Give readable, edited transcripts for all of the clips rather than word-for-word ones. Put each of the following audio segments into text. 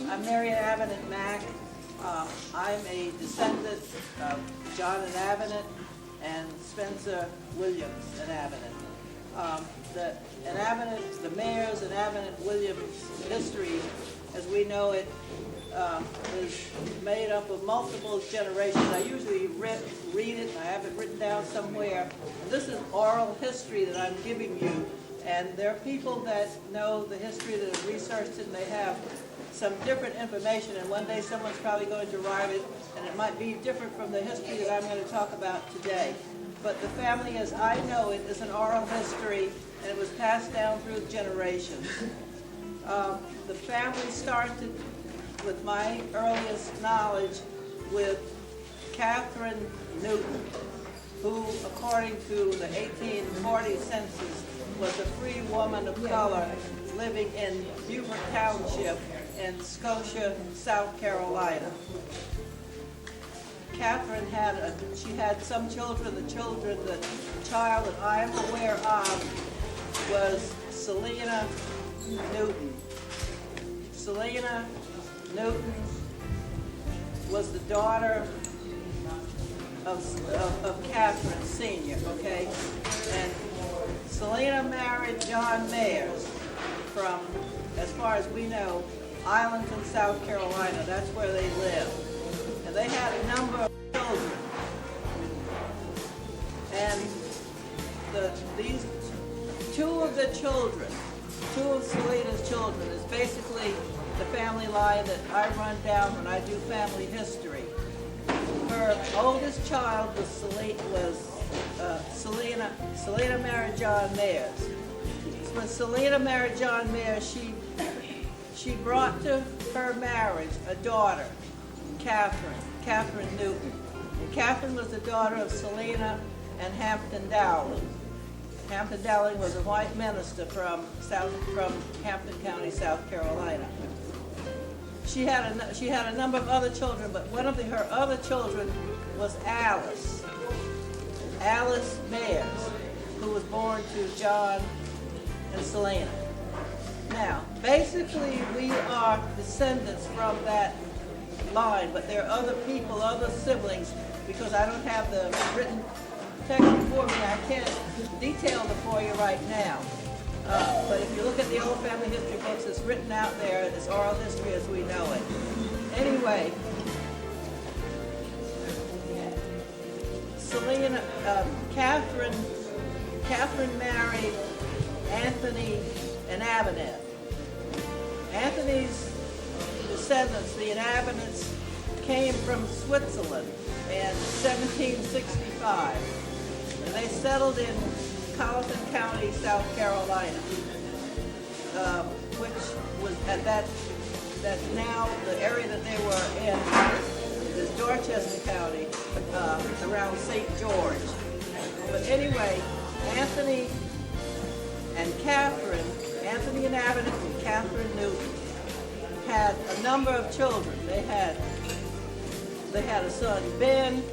I'm Inabinett Mack. I'm a descendant of John Inabinett and Spencer Williams Inabinett. The Mayors Inabinett Williams history, as we know it, is made up of multiple generations. I usually read it, and I have it written down somewhere. And this is oral history that I'm giving you. And there are people that know the history, that have researched it, and they have some different information. And one day someone's probably going to write it, and it might be different from the history that I'm going to talk about today. But the family as I know it is an oral history, and it was passed down through generations. The family started, with my earliest knowledge, with Catherine Newton, who, according to the 1840 census, was a free woman of color living in Beaufort Township in Scotia, South Carolina. Catherine had some children. The child that I'm aware of was Selina Newton. Selina Newton was the daughter of Catherine Sr., okay? And Selina married John Mayers from, as far as we know, Islandton, South Carolina. That's where they lived. And they had a number of children. And these two of Selina's children is basically the family line that I run down when I do family history. Her oldest child was Selina. Selina married John Mayers. When Selina married John Mayers, she brought to her marriage a daughter, Catherine Newton. And Catherine was the daughter of Selina and Hampton Dowling. Hampton Dowling was a white minister from Hampton County, South Carolina. She had a number of other children, but one of her other children was Alice Mayers, who was born to John and Selina. Now, basically, we are descendants from that line, but there are other people, other siblings, because I don't have the written text before me. I can't detail it for you right now. But if you look at the old family history books, it's written out there. It's oral history as we know it. Anyway, Catherine married Anthony Inabinett. Anthony's descendants, the Inabinetts, came from Switzerland in 1765. And they settled in Colleton County, South Carolina, which was at that now the area that they were in is Dorchester County, around St. George. But anyway, Anthony Inabinett and Catherine Newton had a number of children. They had a son, Ben,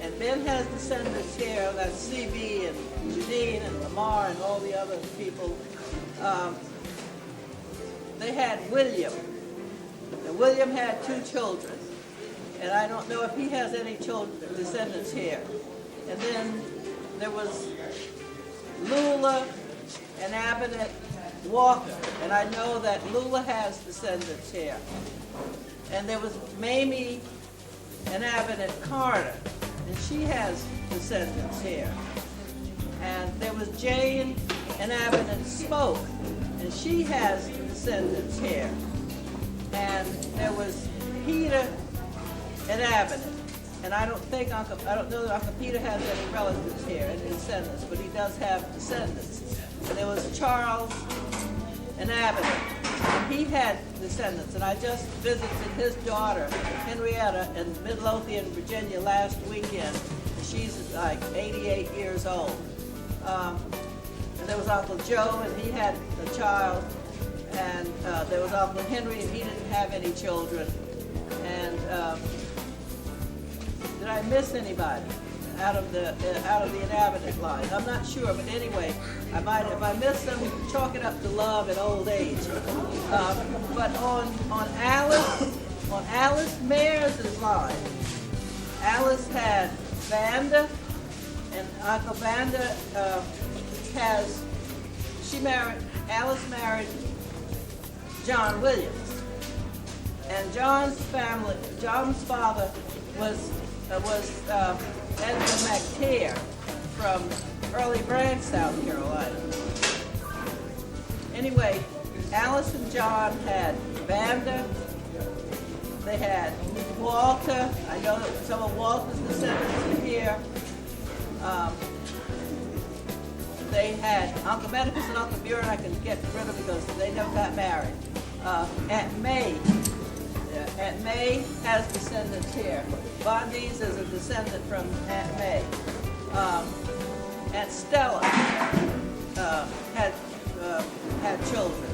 and Ben has descendants here. That's CB and Janine and Lamar and all the other people. They had William. And William had two children. And I don't know if he has any descendants here. And then there was Lula Inabinett Walker. And I know that Lula has descendants here. And there was Mamie Inabinett Carter. And she has descendants here. And there was Jane Inabinett Spoke, and she has descendants here. And there was Peter Inabinett, and I don't know that Uncle Peter has any relatives here, any descendants, but he does have descendants. And there was Charles Inabinett, and he had descendants. And I just visited his daughter, Henrietta, in Midlothian, Virginia last weekend. She's like 88 years old. And there was Uncle Joe, and he had a child. And there was Uncle Henry, and he didn't have any children. And did I miss anybody? out of the Inabinett line. I'm not sure, but anyway, if I miss them, chalk it up to love and old age. But on Alice Mayers' line, Alice had Vanda, and Uncle Vanda Alice married John Williams, and John's father was Edwin Mack from early Branch, South Carolina. Anyway, Alice and John had Vanda. They had Walter. I know that some of Walter's descendants are here. They had Uncle Medicus and Uncle Buren I can get rid of because they never got married. Aunt May has descendants here. Bondi's is a descendant from Aunt May. Aunt Stella had children.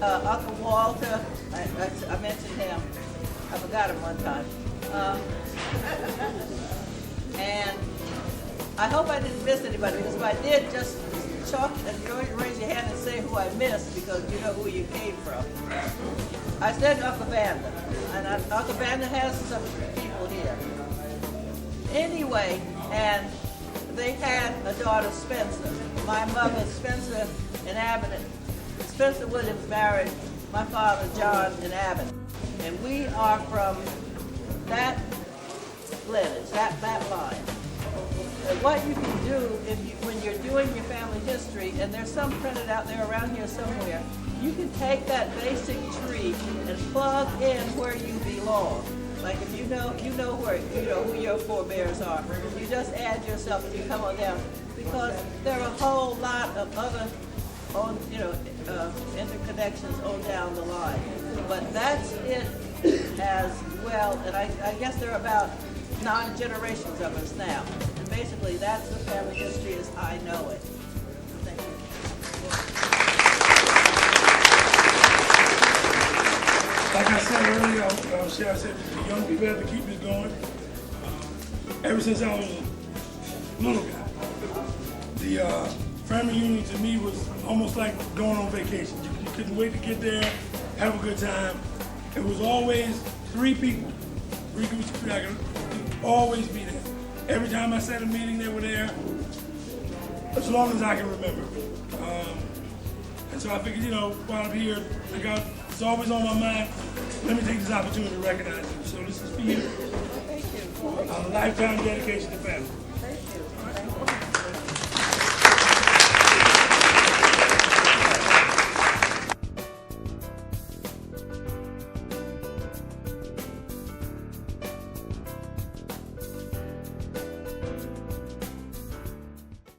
Uncle Walter, I mentioned him. I forgot him one time. And I hope I didn't miss anybody, because if I did, just chalk and go ahead and raise your hand and say who I missed, because you know who you came from. I said Uncle Vanda, and Uncle Vanda has some people here. Anyway, and they had a daughter, Spencer. My mother, Spencer Inabinett. Spencer Williams married my father, John Inabinett. And we are from that lineage, that line. And what you can do when you're doing your family history, and there's some printed out there around here somewhere, you can take that basic tree and plug in where you belong. Like if you know where who your forebears are, you just add yourself and you come on down, because there are a whole lot of other interconnections on down the line. But that's it as well, and I guess there are about 9 generations of us now. And basically that's the family history as I know it. Thank you. Like I said earlier, I said the young people have to keep this going. Ever since I was a little guy, the family reunion to me was almost like going on vacation. You couldn't wait to get there, have a good time. It was always 3 people. 3 groups of people. I could always be there. Every time I set a meeting, they were there, as long as I can remember. And so I figured, while I'm here, it's always on my mind. Let me take this opportunity to recognize you. So this is for you. Thank you. A lifetime dedication to family. Thank you.